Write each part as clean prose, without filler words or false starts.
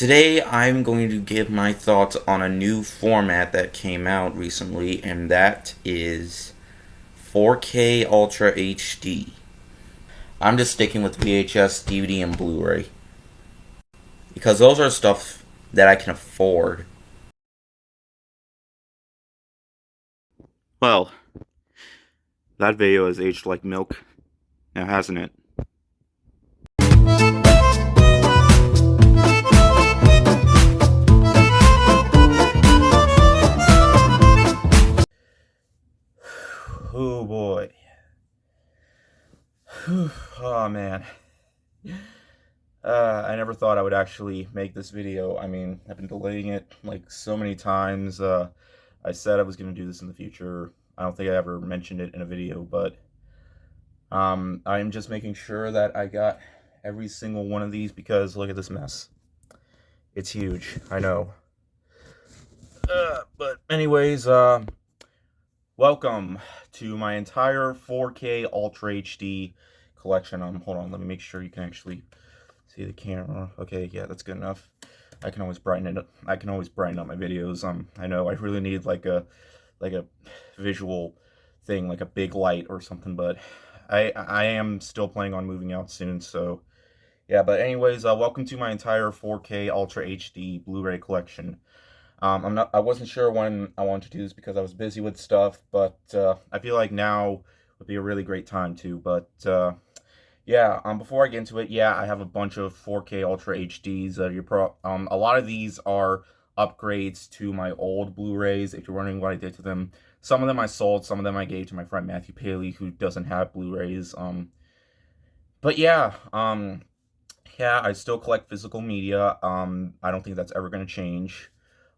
Today I'm going to give my thoughts on a new format that came out recently, and that is 4K Ultra HD. I'm just sticking with VHS, DVD, and Blu-ray because those are stuff that I can afford. Well, that video has aged like milk, now hasn't it? Oh boy. Oh man. I never thought I would actually make this video. I mean, I've been delaying it like so many times. I said I was going to do this in the future. I don't think I ever mentioned it in a video, but I'm just making sure that I got every single one of these because look at this mess. It's huge, I know. But anyways, welcome to my entire 4K Ultra HD collection. Hold on, let me make sure you can actually see the camera. Okay, yeah, that's good enough. I can always brighten it up. I can always brighten up my videos. I know I really need like a visual thing, like a big light or something, but I am still planning on moving out soon, so yeah. But anyways, welcome to my entire 4K Ultra HD Blu-ray collection. I wasn't sure when I wanted to do this because I was busy with stuff, but I feel like now would be a really great time too. But yeah, before I get into it, yeah, I have a bunch of 4K Ultra HDs. A lot of these are upgrades to my old Blu-rays. If you're wondering what I did to them, some of them I sold, some of them I gave to my friend Matthew Paley, who doesn't have Blu-rays. But yeah, yeah, I still collect physical media. I don't think that's ever going to change.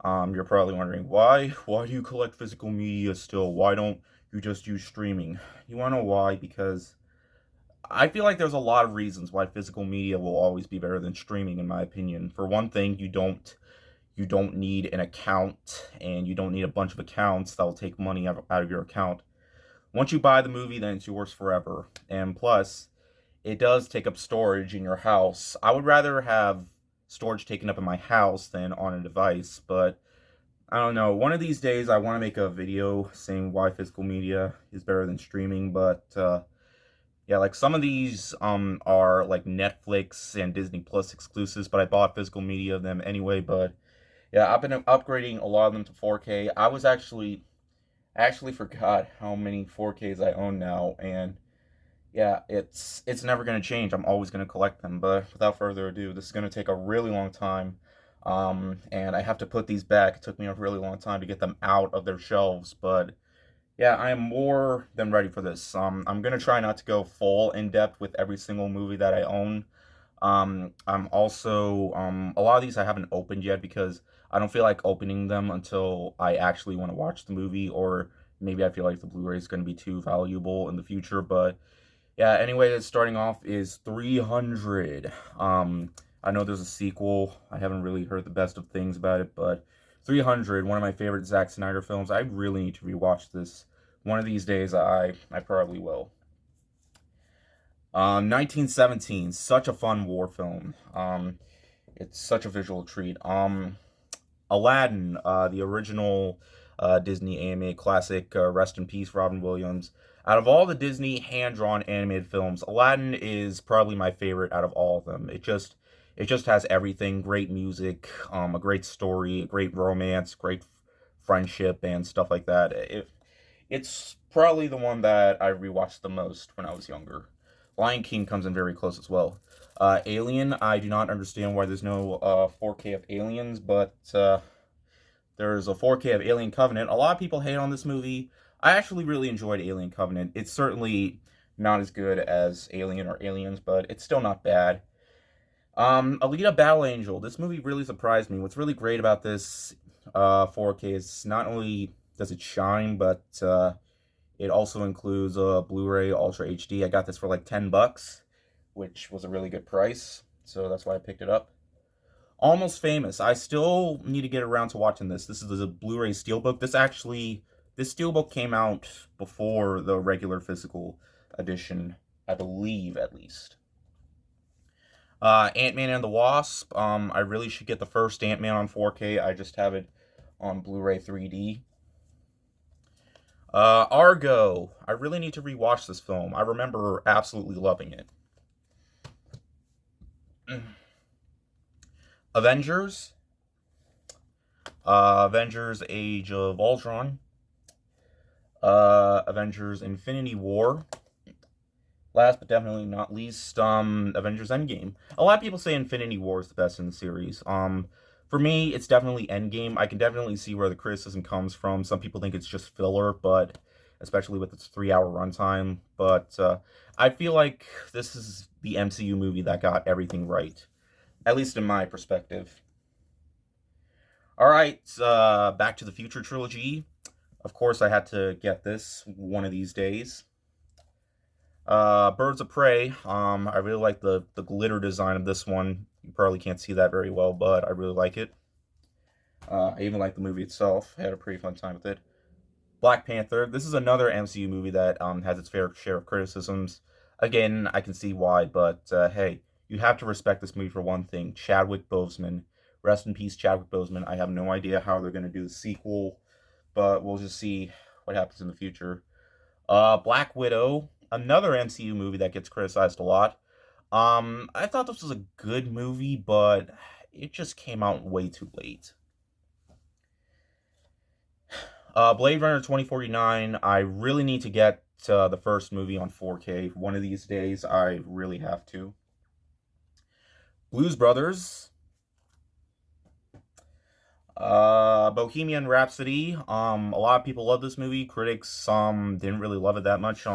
You're probably wondering why? Why do you collect physical media still? Why don't you just use streaming? You want to know why? Because I feel like there's a lot of reasons why physical media will always be better than streaming, in my opinion. For one thing, you don't need an account, and you don't need a bunch of accounts that will take money out of your account. Once you buy the movie, then it's yours forever. And plus, it does take up storage in your house. I would rather have storage taken up in my house than on a device, but I don't know. One of these days, I want to make a video saying why physical media is better than streaming, but yeah, like some of these are like Netflix and Disney Plus exclusives, but I bought physical media of them anyway. But yeah, I've been upgrading a lot of them to 4K. I actually forgot how many 4Ks I own now, and yeah, it's never gonna change. I'm always gonna collect them. But without further ado, this is gonna take a really long time. And I have to put these back. It took me a really long time to get them out of their shelves, but yeah, I am more than ready for this. I'm gonna try not to go full in depth with every single movie that I own. I'm also a lot of these I haven't opened yet because I don't feel like opening them until I actually want to watch the movie, or maybe I feel like the Blu-ray is going to be too valuable in the future. But yeah, anyway, starting off is 300. I know there's a sequel. I haven't really heard the best of things about it, but 300, one of my favorite Zack Snyder films. I really need to rewatch this. One of these days, I probably will. 1917, such a fun war film. It's such a visual treat. Aladdin, the original Disney animated classic, rest in peace, Robin Williams. Out of all the Disney hand-drawn animated films, Aladdin is probably my favorite out of all of them. It just has everything: great music, a great story, a great romance, great friendship, and stuff like that. It's probably the one that I rewatched the most when I was younger. Lion King comes in very close as well. Alien, I do not understand why there's no 4K of Aliens, but there's a 4K of Alien Covenant. A lot of people hate on this movie. I actually really enjoyed Alien Covenant. It's certainly not as good as Alien or Aliens, but it's still not bad. Alita Battle Angel. This movie really surprised me. What's really great about this 4K is not only does it shine, but it also includes a Blu-ray Ultra HD. I got this for like $10, which was a really good price, so that's why I picked it up. Almost Famous. I still need to get around to watching this. This is a Blu-ray Steelbook. This Steelbook came out before the regular physical edition, I believe, at least. Ant-Man and the Wasp. I really should get the first Ant-Man on 4K. I just have it on Blu-ray 3D. Argo. I really need to rewatch this film. I remember absolutely loving it. Avengers. Avengers Age of Ultron. Avengers Infinity War. Last but definitely not least, Avengers Endgame. A lot of people say Infinity War is the best in the series. For me, it's definitely Endgame. I can definitely see where the criticism comes from. Some people think it's just filler, but especially with its 3-hour runtime. But I feel like this is the MCU movie that got everything right, at least in my perspective. All right, Back to the Future trilogy. Of course, I had to get this one of these days. Birds of Prey. I really like the glitter design of this one. You probably can't see that very well, but I really like it. I even like the movie itself. I had a pretty fun time with it. Black Panther. This is another MCU movie that has its fair share of criticisms. Again, I can see why, but hey, you have to respect this movie for one thing. Chadwick Boseman. Rest in peace, Chadwick Boseman. I have no idea how they're going to do the sequel, but we'll just see what happens in the future. Black Widow, another MCU movie that gets criticized a lot. I thought this was a good movie, but it just came out way too late. Blade Runner 2049, I really need to get the first movie on 4K. One of these days, I really have to. Blues Brothers, Bohemian Rhapsody. A lot of people love this movie. Critics didn't really love it that much.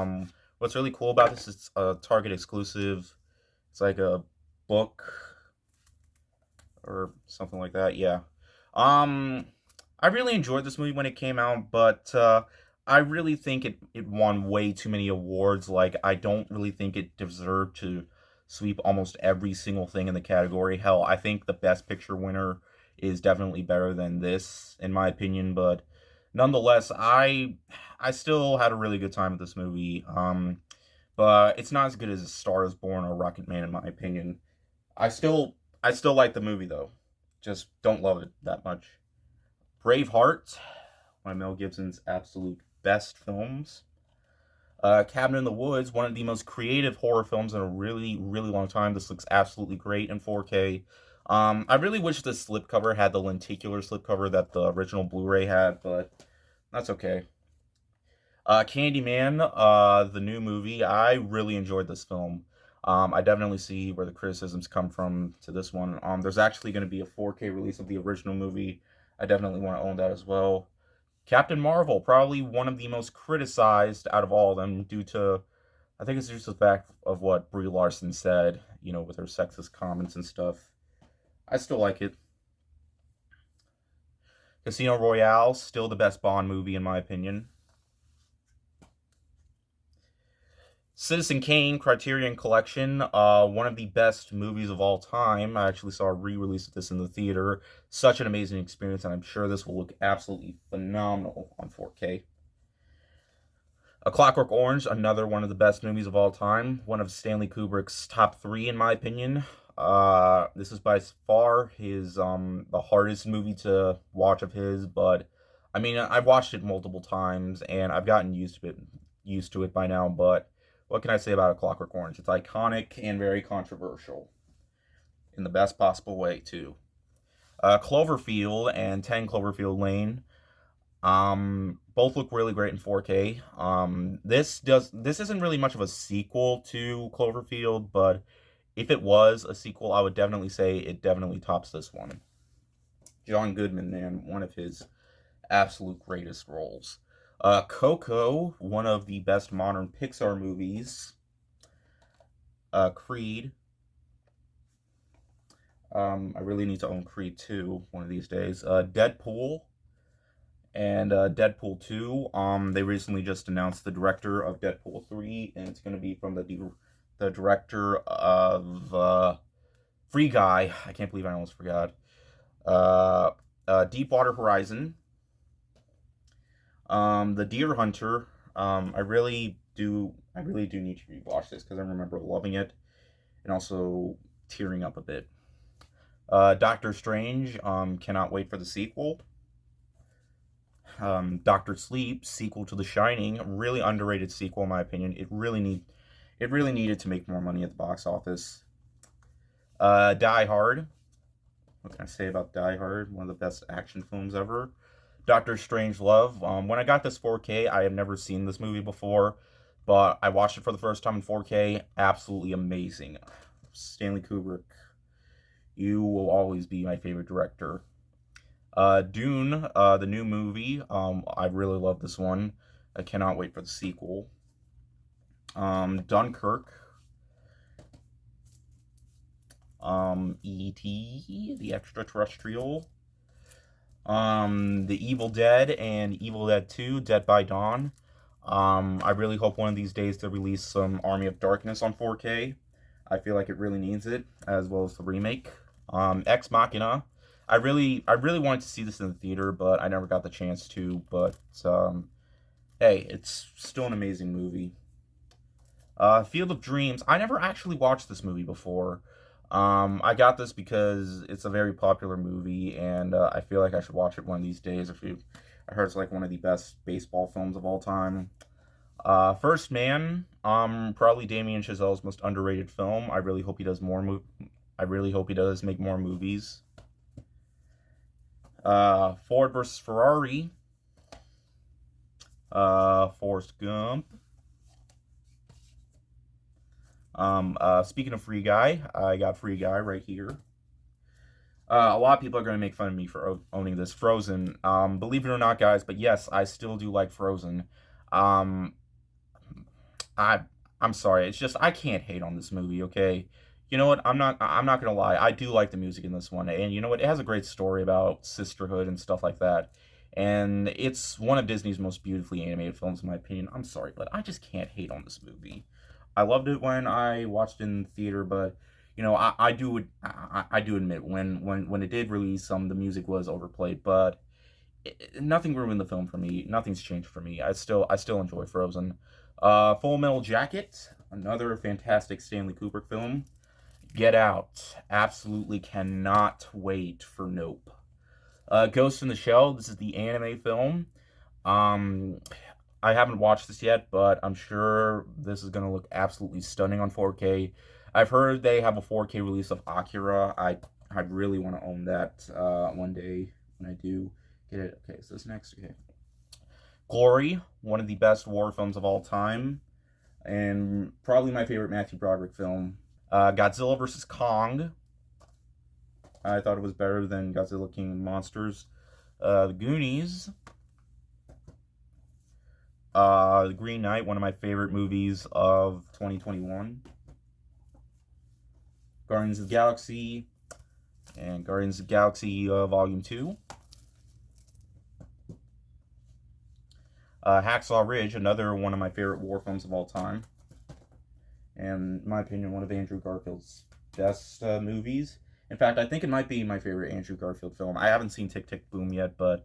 What's really cool about this is it's a Target exclusive. It's like a book or something like that. Yeah. Um, I really enjoyed this movie when it came out, but I really think it won way too many awards. Like, I don't really think it deserved to sweep almost every single thing in the category. Hell, I think the Best Picture winner is definitely better than this, in my opinion. But nonetheless, I still had a really good time with this movie. But it's not as good as Star is Born or Rocket Man, in my opinion. I still I still like the movie though. Just don't love it that much. Braveheart, one of Mel Gibson's absolute best films. Cabin in the Woods, one of the most creative horror films in a really, really long time. This looks absolutely great in 4K. I really wish the slipcover had the lenticular slipcover that the original Blu-ray had, but that's okay. Candyman, the new movie, I really enjoyed this film. I definitely see where the criticisms come from to this one. There's actually going to be a 4K release of the original movie. I definitely want to own that as well. Captain Marvel, probably one of the most criticized out of all of them due to, I think it's just the fact of what Brie Larson said, with her sexist comments and stuff. I still like it. Casino Royale, still the best Bond movie in my opinion. Citizen Kane Criterion Collection, one of the best movies of all time. I actually saw a re-release of this in the theater. Such an amazing experience, and I'm sure this will look absolutely phenomenal on 4K. A Clockwork Orange, another one of the best movies of all time. One of Stanley Kubrick's top three, in my opinion. This is by far his the hardest movie to watch of his, but I mean I've watched it multiple times and I've gotten used to it by now. But what can I say about A Clockwork Orange? It's iconic and very controversial in the best possible way too. Cloverfield and 10 Cloverfield Lane. Both look really great in 4K. This isn't really much of a sequel to Cloverfield, but if it was a sequel, I would definitely say it definitely tops this one. John Goodman, man, one of his absolute greatest roles. Coco, one of the best modern Pixar movies. Creed. I really need to own Creed 2 one of these days. Deadpool and Deadpool 2. They recently just announced the director of Deadpool 3, and it's going to be from the director of Free Guy. I can't believe I almost forgot. Deepwater Horizon. The Deer Hunter. I really do need to rewatch this because I remember loving it, and also tearing up a bit. Doctor Strange, cannot wait for the sequel. Doctor Sleep, sequel to The Shining, really underrated sequel in my opinion. It really needed to make more money at the box office. Die Hard. What can I say about Die Hard? One of the best action films ever. Doctor Strangelove. When I got this 4K, I had never seen this movie before, but I watched it for the first time in 4K. Absolutely amazing. Stanley Kubrick, you will always be my favorite director. Dune, the new movie. I really love this one. I cannot wait for the sequel. Dunkirk. E.T., the extraterrestrial. The Evil Dead and Evil Dead 2, Dead by Dawn. I really hope one of these days to release some Army of Darkness on 4K. I feel like it really needs it, as well as the remake. Ex Machina. I really wanted to see this in the theater, but I never got the chance to. But hey, it's still an amazing movie. Field of Dreams. I never actually watched this movie before. I got this because it's a very popular movie, and I feel like I should watch it one of these days. I heard it's like one of the best baseball films of all time. First Man, probably Damien Chazelle's most underrated film. I really hope he does I really hope he does make more movies. Ford versus Ferrari. Forrest Gump. Speaking of Free Guy, I got Free Guy right here. A lot of people are going to make fun of me for owning this. Frozen. Believe it or not, guys, but yes, I still do like Frozen. Um, I'm sorry. It's just I can't hate on this movie. Okay, you know what? I'm not gonna lie. I do like the music in this one, and you know what? It has a great story about sisterhood and stuff like that. And it's one of Disney's most beautifully animated films, in my opinion. I'm sorry, but I just can't hate on this movie. I loved it when I watched it in the theater, but you know, I do admit when it did release, the music was overplayed, but nothing ruined the film for me. Nothing's changed for me. I still enjoy Frozen. Full Metal Jacket, another fantastic Stanley Kubrick film. Get Out, absolutely cannot wait for Nope. Ghost in the Shell, this is the anime film. Um, I haven't watched this yet, but I'm sure this is gonna look absolutely stunning on 4K. I've heard they have a 4K release of Akira. I really want to own that one day when I do get it. Okay, so this next. Okay, Glory, one of the best war films of all time, and probably my favorite Matthew Broderick film. Godzilla vs. Kong. I thought it was better than Godzilla King of Monsters. The Goonies. The Green Knight, one of my favorite movies of 2021. Guardians of the Galaxy and Guardians of the Galaxy Volume 2. Hacksaw Ridge, another one of my favorite war films of all time. And in my opinion, one of Andrew Garfield's best movies. In fact, I think it might be my favorite Andrew Garfield film. I haven't seen Tick, Tick, Boom yet, but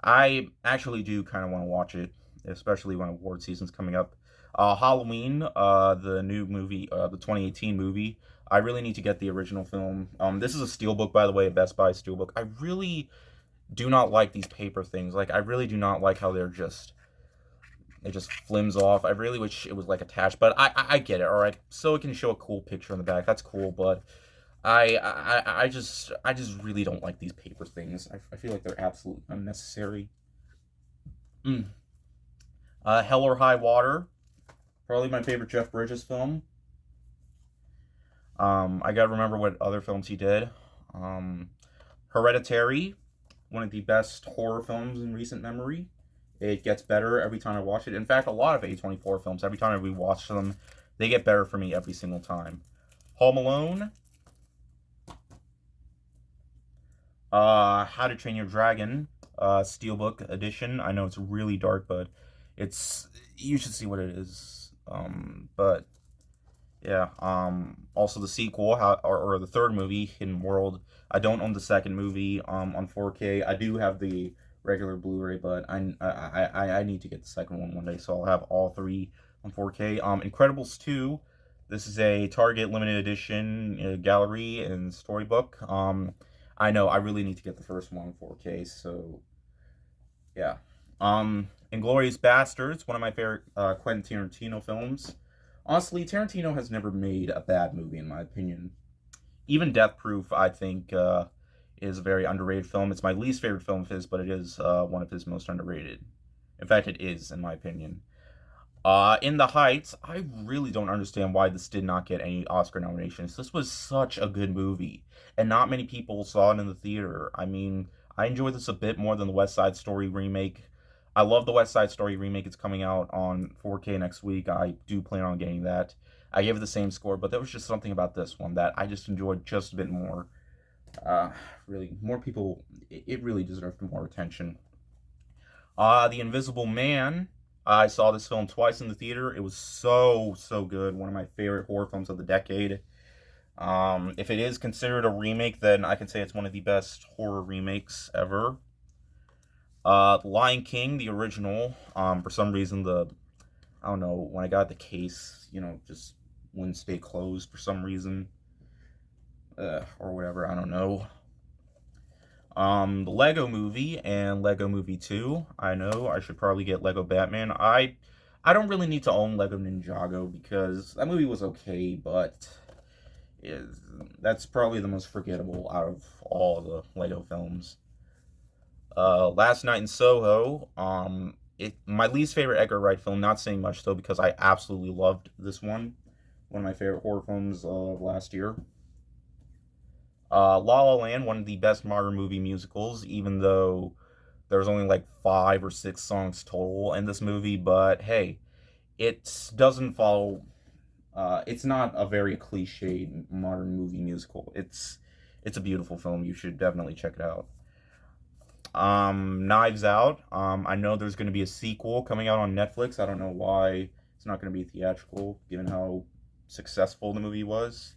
I actually do kind of want to watch it, especially when award season's coming up. Halloween, the new movie, the 2018 movie. I really need to get the original film. This is a steelbook, by the way, a Best Buy steelbook. I really do not like these paper things. Like, I really do not like how it just flims off. I really wish it was like attached, but I get it. All right, so it can show a cool picture in the back. That's cool, but I just really don't like these paper things. I feel like they're absolutely unnecessary. Hell or High Water, probably my favorite Jeff Bridges film. I gotta remember what other films he did. Hereditary, one of the best horror films in recent memory. It gets better every time I watch it. In fact, a lot of A24 films, every time I rewatch them, they get better for me every single time. Home Alone. How to Train Your Dragon, Steelbook edition. I know it's really dark, but you should see what it is. But yeah. Also the sequel, or the third movie, Hidden World. I don't own the second movie on 4K. I do have the regular Blu-ray, but I need to get the second one day, so I'll have all three on 4K. Incredibles 2, This is a Target limited edition gallery and storybook. I know I really need to get the first one in 4K, so yeah. Inglourious Bastards, one of my favorite Quentin Tarantino films. Honestly, Tarantino has never made a bad movie, in my opinion. Even Death Proof, I think, is a very underrated film. It's my least favorite film of his, but it is one of his most underrated. In fact, it is, in my opinion. In the Heights, I really don't understand why this did not get any Oscar nominations. This was such a good movie, and not many people saw it in the theater. I mean, I enjoyed this a bit more than the West Side Story remake. I love the West Side Story remake. It's coming out on 4K next week. I do plan on getting that. I gave it the same score, but there was just something about this one that I just enjoyed just a bit more. Uh, really, more people, it really deserved more attention. The Invisible Man. I saw this film twice in the theater. It was so good. One of my favorite horror films of the decade. If it is considered a remake, then I can say it's one of the best horror remakes ever. Lion King, the original. For some reason, I don't know, when I got the case, just wouldn't stay closed for some reason. Or whatever, I don't know. The Lego Movie and Lego Movie 2. I know I should probably get Lego Batman. I don't really need to own Lego Ninjago because that movie was okay, but is that's probably the most forgettable out of all the Lego films. Last Night in Soho. My least favorite Edgar Wright film. Not saying much though because I absolutely loved this one. One of my favorite horror films of last year. La La Land, one of the best modern movie musicals, even though there's only like 5 or 6 songs total in this movie. But hey, it doesn't follow. It's not a very cliched modern movie musical. It's a beautiful film. You should definitely check it out. Knives Out. I know there's going to be a sequel coming out on Netflix. I don't know why it's not going to be theatrical, given how successful the movie was.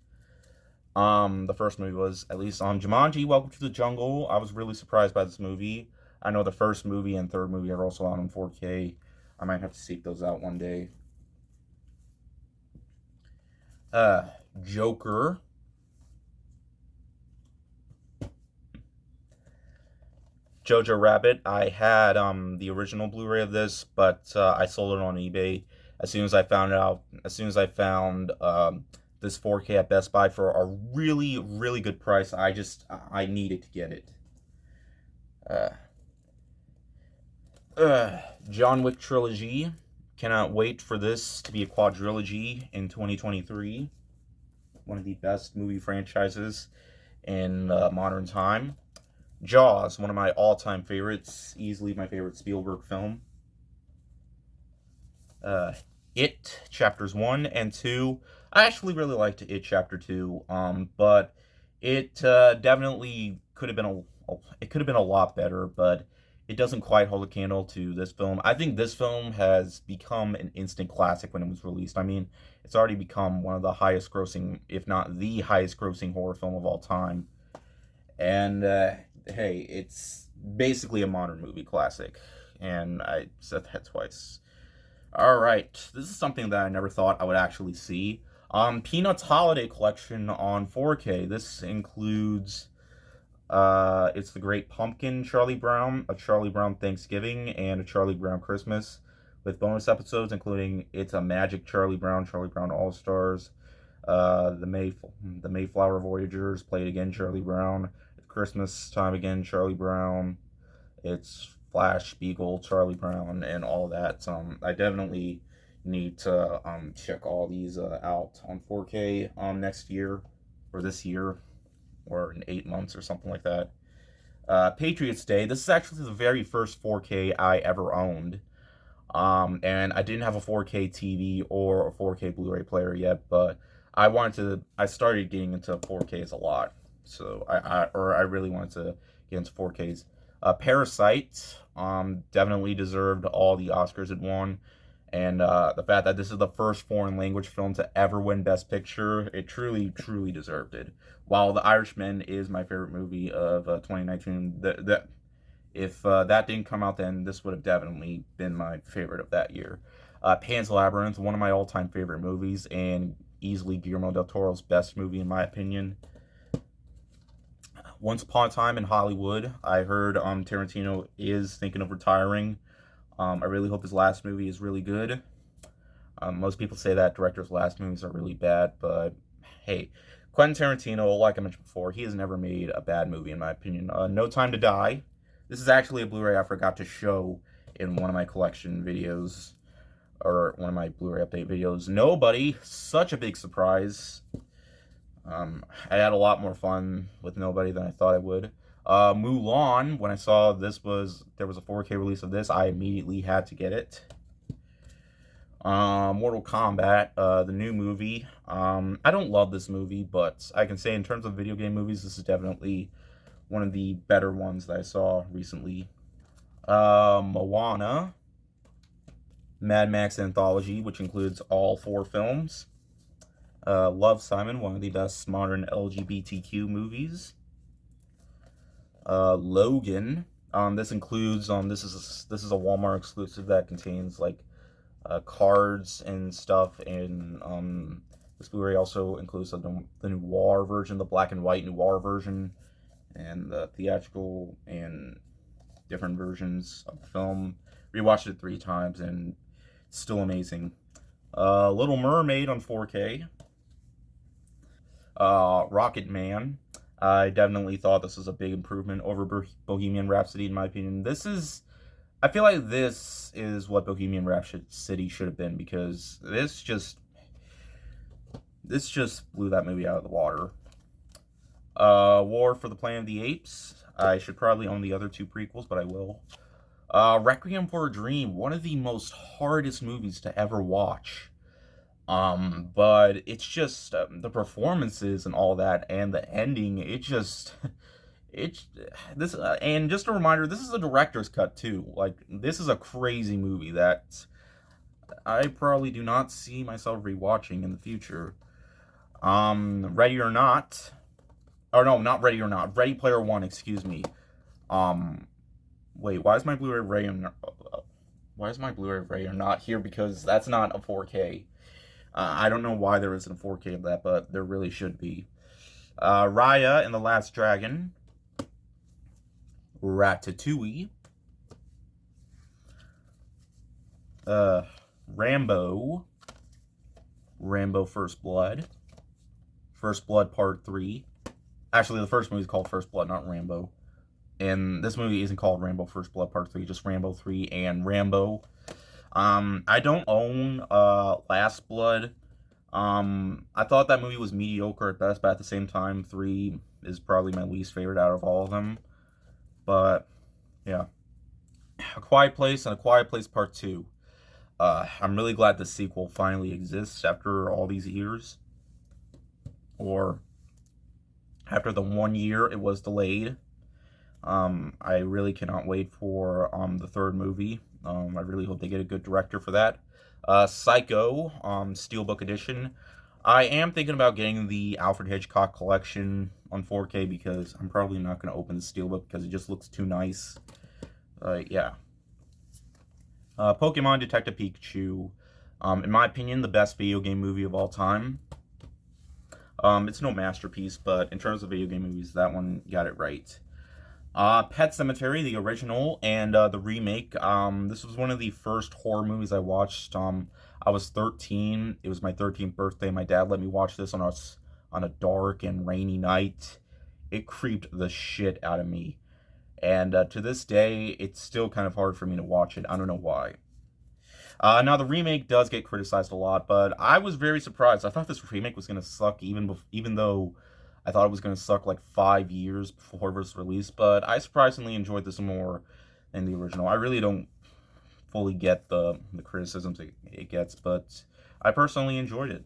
The first movie was, at least on Jumanji, Welcome to the Jungle. I was really surprised by this movie. I know the first movie and third movie are also out in 4K. I might have to seek those out one day. Joker. Jojo Rabbit. I had the original Blu-ray of this, but I sold it on eBay as soon as I found this 4K at Best Buy for a really good price. I needed to get it. John Wick trilogy. Cannot wait for this to be a quadrilogy in 2023. One of the best movie franchises in modern time. Jaws, one of my all-time favorites, easily my favorite Spielberg film. It Chapters 1 and 2. I actually really liked It Chapter 2, but it definitely could have been a lot better, but it doesn't quite hold a candle to this film. I think this film has become an instant classic when it was released. I mean, it's already become one of the highest grossing, if not the highest grossing horror film of all time. And hey, it's basically a modern movie classic. And I said that twice. Alright, this is something that I never thought I would actually see. Peanuts Holiday Collection on 4K. This includes It's the Great Pumpkin, Charlie Brown, a Charlie Brown Thanksgiving, and a Charlie Brown Christmas, with bonus episodes including It's a Magic Charlie Brown All Stars, the Mayflower Voyagers, Play It Again Charlie Brown, It's Christmas Time Again Charlie Brown, It's Flash Spiegel Charlie Brown, and all that. I definitely need to check all these out on 4K next year, or this year, or in 8 months or something like that. Patriots Day. This is actually the very first 4K I ever owned. And I didn't have a 4K TV or a 4K Blu-ray player yet, but I started getting into 4Ks a lot. So I really wanted to get into 4Ks. Parasite, definitely deserved all the Oscars it won. And the fact that this is the first foreign language film to ever win Best Picture, it truly deserved it. While The Irishman is my favorite movie of 2019, if that didn't come out then, this would have definitely been my favorite of that year. Pan's Labyrinth, one of my all-time favorite movies, and easily Guillermo del Toro's best movie in my opinion. Once Upon a Time in Hollywood, I heard Tarantino is thinking of retiring. I really hope his last movie is really good. Most people say that directors' last movies are really bad, but hey, Quentin Tarantino, like I mentioned before, he has never made a bad movie in my opinion. No Time to Die. This is actually a Blu-ray I forgot to show in one of my collection videos, or one of my Blu-ray update videos. Nobody, such a big surprise. I had a lot more fun with Nobody than I thought I would. Mulan, when I saw there was a 4K release of this, I immediately had to get it. Mortal Kombat, the new movie. I don't love this movie, but I can say in terms of video game movies, this is definitely one of the better ones that I saw recently. Moana, Mad Max Anthology, which includes all 4 films. Love, Simon, one of the best modern LGBTQ movies. Logan. This includes this is a Walmart exclusive that contains like cards and stuff, and this Blu-ray also includes the noir version, the black and white noir version, and the theatrical and different versions of the film. Rewatched it 3 times and it's still amazing. Little Mermaid on 4K. Rocket Man. I definitely thought this was a big improvement over Bohemian Rhapsody in my opinion. I feel like this is what Bohemian Rhapsody should have been, because this just blew that movie out of the water. War for the Planet of the Apes. I should probably own the other 2 prequels, but I will. Requiem for a Dream, one of the most hardest movies to ever watch. But it's just the performances and all that, and the ending. And just a reminder, this is a director's cut too. Like, this is a crazy movie that I probably do not see myself rewatching in the future. Ready or Not. Or no, not Ready or Not. Ready Player One, excuse me. Wait, why is my Blu-ray Ready or Not here? Because that's not a 4K. I don't know why there isn't a 4K of that, but there really should be. Raya and the Last Dragon. Ratatouille. Rambo. Rambo First Blood. First Blood Part 3. Actually, the first movie is called First Blood, not Rambo. And this movie isn't called Rambo First Blood Part 3, just Rambo 3 and Rambo. I don't own Last Blood. I thought that movie was mediocre at best, but at the same time, 3 is probably my least favorite out of all of them. But, yeah. A Quiet Place and A Quiet Place Part 2. I'm really glad the sequel finally exists after all these years. Or, after the 1 year it was delayed. I really cannot wait for the 3rd movie. I really hope they get a good director for that. Psycho, Steelbook Edition. I am thinking about getting the Alfred Hitchcock collection on 4K, because I'm probably not going to open the Steelbook because it just looks too nice. Yeah. Pokemon Detective Pikachu. In my opinion, the best video game movie of all time. It's no masterpiece, but in terms of video game movies, that one got it right. Pet Sematary, the original, and the remake. This was one of the first horror movies I watched. I was 13. It was my 13th birthday. My dad let me watch this on a dark and rainy night. It creeped the shit out of me. And to this day, it's still kind of hard for me to watch it. I don't know why. Now, the remake does get criticized a lot, but I was very surprised. I thought this remake was going to suck, even though I thought it was going to suck like 5 years before it was released, but I surprisingly enjoyed this more than the original. I really don't fully get the criticisms it gets, but I personally enjoyed it.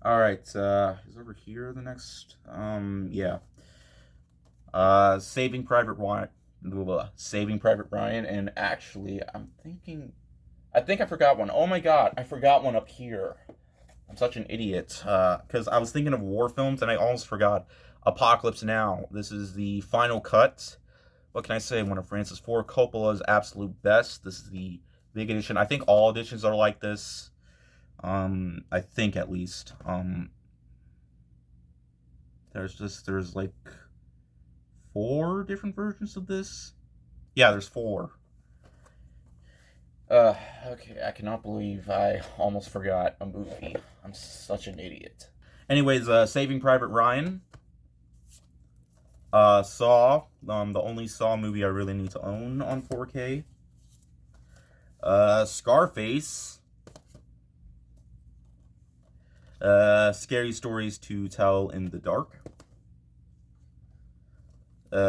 Alright, is over here the next? Yeah. Saving Private Ryan. Saving Private Ryan, and actually, I think I forgot one. Oh my god, I forgot one up here. I'm such an idiot, because I was thinking of war films, and I almost forgot. Apocalypse Now. This is the final cut. What can I say? One of Francis Ford Coppola's absolute best. This is the big edition. I think all editions are like this. I think at least. There's like 4 different versions of this. Yeah, there's 4. Uh, okay, I cannot believe I almost forgot a movie. I'm such an idiot. Anyways, Saving Private Ryan. Saw, the only Saw movie I really need to own on 4K. Scarface. Scary Stories to Tell in the Dark.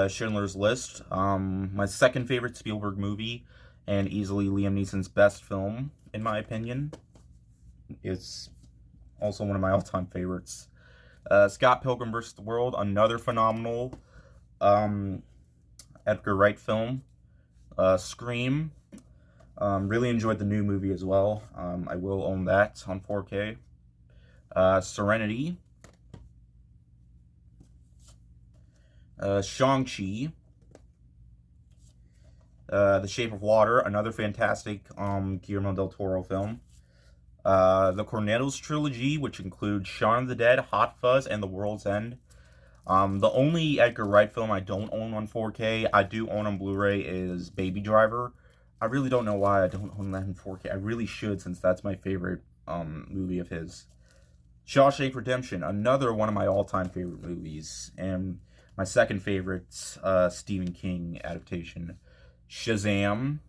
Schindler's List. My second favorite Spielberg movie, and easily Liam Neeson's best film, in my opinion. It's also one of my all-time favorites. Scott Pilgrim vs. the World, another phenomenal Edgar Wright film. Scream. Really enjoyed the new movie as well. I will own that on 4K. Serenity. Shang-Chi. The Shape of Water, another fantastic Guillermo del Toro film. The Cornettos trilogy, which includes Shaun of the Dead, Hot Fuzz, and The World's End. The only Edgar Wright film I don't own on 4K, I do own on Blu-ray, is Baby Driver. I really don't know why I don't own that in 4K. I really should, since that's my favorite movie of his. Shawshank Redemption, another one of my all-time favorite movies, and my second favorite Stephen King adaptation. Shazam.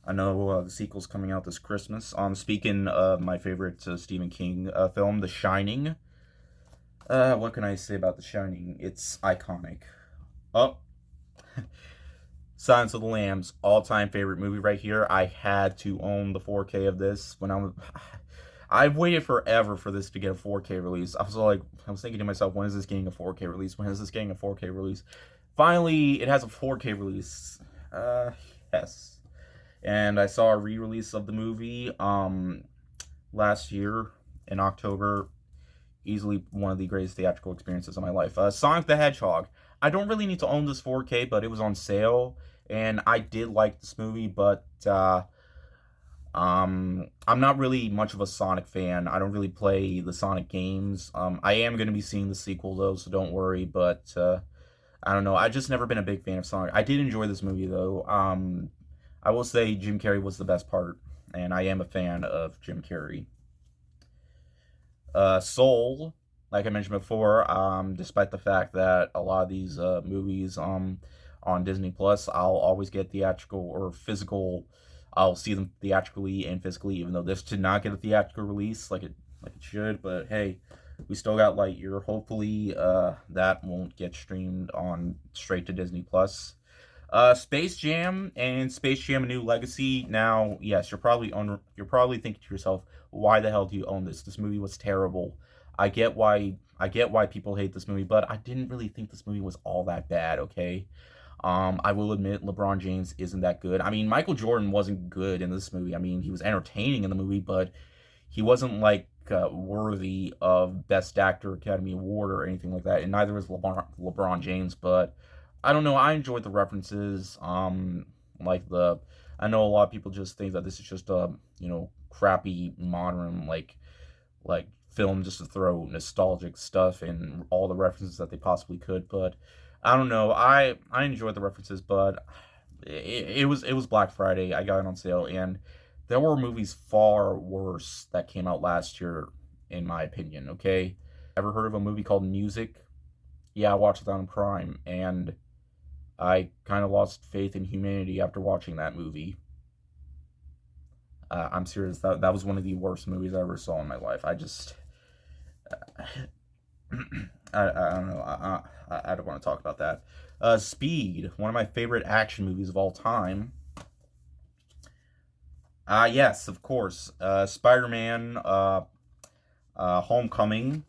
I know the sequel's coming out this Christmas. Speaking of my favorite Stephen King film, The Shining. What can I say about The Shining? It's iconic. Oh, Silence of the Lambs, all-time favorite movie right here. I had to own the 4K of this when I've waited forever for this to get a 4K release. I was thinking to myself, when is this getting a 4K release? When is this getting a 4K release? Finally, it has a 4K release. Yes. And I saw a re-release of the movie last year in October. Easily one of the greatest theatrical experiences of my life. Sonic the Hedgehog. I don't really need to own this 4K, but it was on sale, and I did like this movie, but I'm not really much of a Sonic fan. I don't really play the Sonic games. I am going to be seeing the sequel, though, so don't worry, but I don't know. I've just never been a big fan of Sonic. I did enjoy this movie, though. I will say Jim Carrey was the best part, and I am a fan of Jim Carrey. Soul, like I mentioned before, despite the fact that a lot of these movies on Disney Plus, I'll always get theatrical or physical. I'll see them theatrically and physically, even though this did not get a theatrical release like it should. But hey, we still got Lightyear. Hopefully, that won't get streamed on straight to Disney Plus. Space Jam and Space Jam: A New Legacy. Now, yes, you're probably thinking to yourself, why the hell do you own this? This movie was terrible. I get why people hate this movie, but I didn't really think this movie was all that bad, okay? I will admit LeBron James isn't that good. I mean, Michael Jordan wasn't good in this movie. I mean, he was entertaining in the movie, but he wasn't like worthy of Best Actor Academy Award or anything like that, and neither was LeBron James, but I don't know. I enjoyed the references. I know a lot of people just think that this is just a crappy modern film just to throw nostalgic stuff and all the references that they possibly could. But I don't know. I enjoyed the references, but it was Black Friday. I got it on sale, and there were movies far worse that came out last year, in my opinion. Okay, ever heard of a movie called Music? Yeah, I watched it on Prime, and I kind of lost faith in humanity after watching that movie. I'm serious. That was one of the worst movies I ever saw in my life. I just, I don't know. I don't want to talk about that. Speed, one of my favorite action movies of all time. Yes, of course. Spider-Man, Homecoming,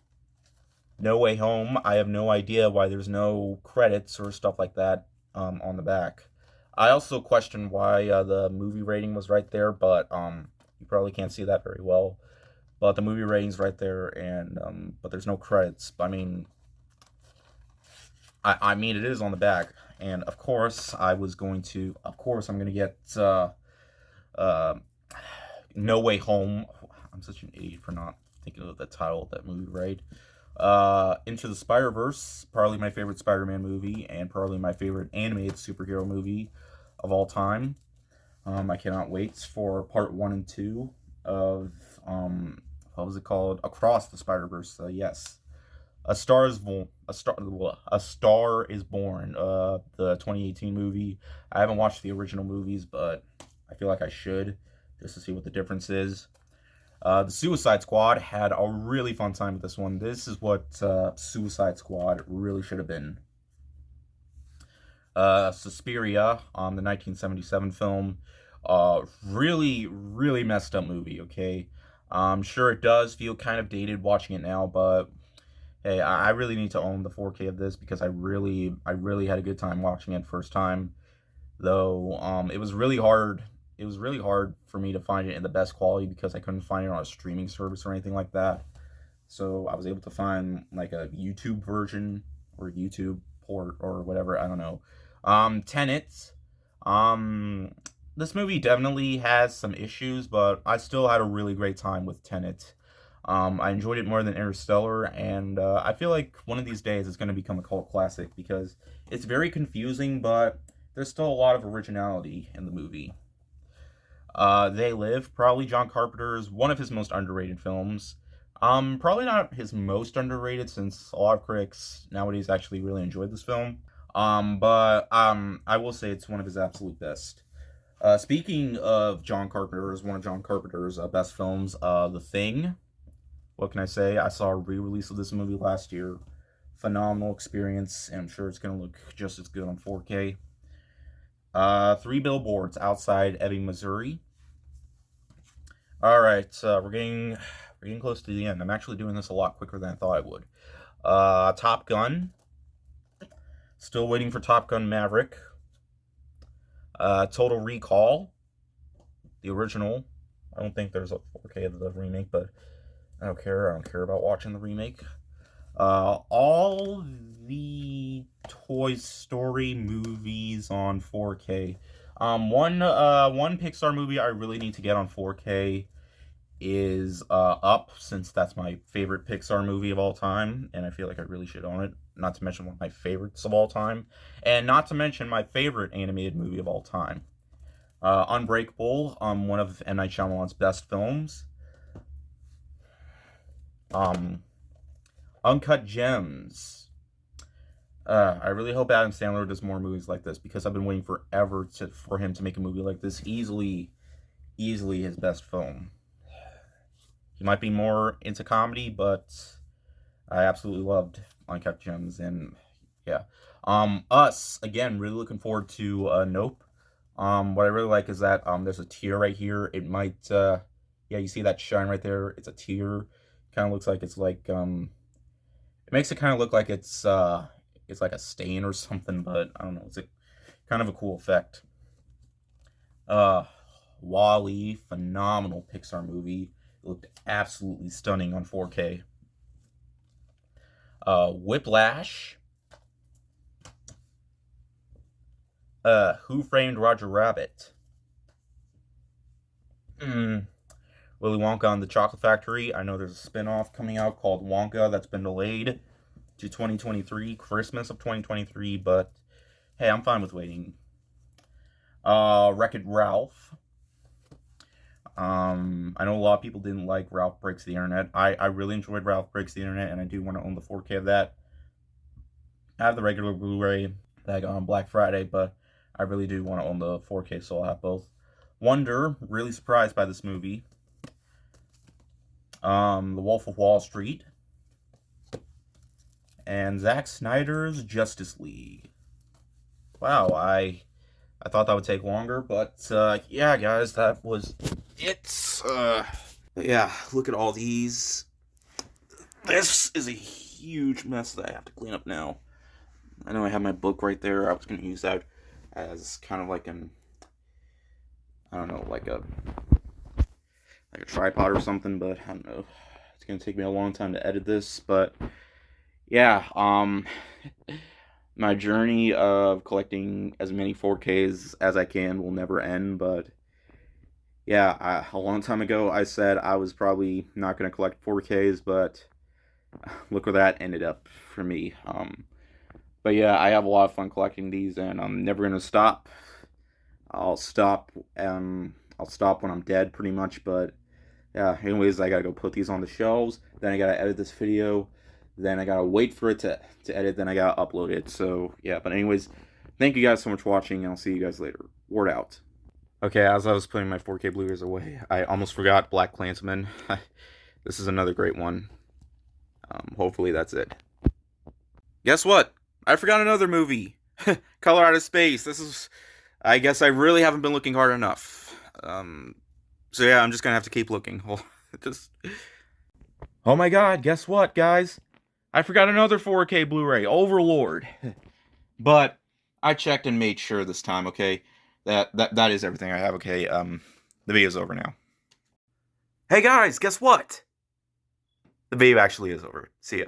No Way Home. I have no idea why there's no credits or stuff like that on the back. I also question why the movie rating was right there, but you probably can't see that very well. But the movie rating's right there, and but there's no credits. I mean, I mean it is on the back, and of course I'm going to get No Way Home. I'm such an idiot for not thinking of the title of that movie, right? Into the Spider-Verse, probably my favorite Spider-Man movie, and probably my favorite animated superhero movie of all time. I cannot wait for part 1 and 2 of, what was it called? Across the Spider-Verse, yes. A Star is Born, the 2018 movie. I haven't watched the original movies, but I feel like I should, just to see what the difference is. The Suicide Squad had a really fun time with this one. This is what Suicide Squad really should have been. Suspiria, the 1977 film. Really, really messed up movie, okay? I'm sure it does feel kind of dated watching it now, but hey, I really need to own the 4K of this because I really had a good time watching it first time. Though, it was really hard. It was really hard for me to find it in the best quality because I couldn't find it on a streaming service or anything like that. So I was able to find like a YouTube version or YouTube port or whatever. I don't know. Tenet. Um, this movie definitely has some issues, but I still had a really great time with Tenet. I enjoyed it more than Interstellar, and I feel like one of these days it's going to become a cult classic because it's very confusing, but there's still a lot of originality in the movie. They Live, probably John Carpenter's one of his most underrated films. Probably not his most underrated since a lot of critics nowadays actually really enjoyed this film. But I will say it's one of his absolute best. Speaking of John Carpenter's, one of John Carpenter's best films, The Thing. What can I say? I saw a re-release of this movie last year. Phenomenal experience, and I'm sure it's going to look just as good on 4K. Three Billboards Outside Ebbing, Missouri. All right, we're getting close to the end. I'm actually doing this a lot quicker than I thought I would. Top Gun. Still waiting for Top Gun Maverick. Total Recall, the original. I don't think there's a 4K of the remake, but I don't care. I don't care about watching the remake. All the Toy Story movies on 4K. One Pixar movie I really need to get on 4K is Up, since that's my favorite Pixar movie of all time, and I feel like I really should own it. Not to mention one of my favorites of all time, and not to mention my favorite animated movie of all time. Unbreakable, one of M. Night Shyamalan's best films. Uncut Gems. I really hope Adam Sandler does more movies like this because I've been waiting forever for him to make a movie like this. Easily his best film. He might be more into comedy, but I absolutely loved Uncut Gems, and yeah. Us, again, really looking forward to Nope. What I really like is that there's a tear right here. It might yeah, you see that shine right there? It's a tear. Kind of looks like it's like it makes it kind of look like it's like a stain or something, but I don't know. It's a kind of a cool effect. Wall-E, phenomenal Pixar movie. It looked absolutely stunning on 4K. Whiplash. Who Framed Roger Rabbit? Willy Wonka and the Chocolate Factory. I know there's a spin-off coming out called Wonka that's been delayed to 2023, Christmas of 2023, but hey, I'm fine with waiting. Wreck-It Ralph. I know a lot of people didn't like Ralph Breaks the Internet. I really enjoyed Ralph Breaks the Internet, and I do want to own the 4K of that. I have the regular Blu-ray that I got on Black Friday, but I really do want to own the 4K, so I'll have both. Wonder, really surprised by this movie. The Wolf of Wall Street. And Zack Snyder's Justice League. Wow, I thought that would take longer, but yeah, guys, that was it. Yeah, look at all these. This is a huge mess that I have to clean up now. I know I have my book right there. I was going to use that as kind of like an, I don't know, like a tripod or something, but I don't know. It's going to take me a long time to edit this, but yeah, my journey of collecting as many 4Ks as I can will never end, but Yeah, a long time ago I said I was probably not going to collect 4Ks, but look where that ended up for me. But yeah, I have a lot of fun collecting these, and I'm never going to stop. I'll stop. I'll stop when I'm dead, pretty much. But yeah, anyways, I gotta go put these on the shelves. Then I gotta edit this video. Then I gotta wait for it to edit. Then I gotta upload it. So yeah, but anyways, thank you guys so much for watching, and I'll see you guys later. Word out. Okay, as I was putting my 4K Blu-rays away, I almost forgot Black Klansman. This is another great one. Hopefully that's it. Guess what? I forgot another movie. Color Out of Space. This is... I guess I really haven't been looking hard enough. So yeah, I'm just gonna have to keep looking. Just... Oh my god, guess what, guys? I forgot another 4K Blu-ray, Overlord. But I checked and made sure this time, okay? That is everything I have, okay? The video's over now. Hey guys, guess what? The video actually is over. See ya.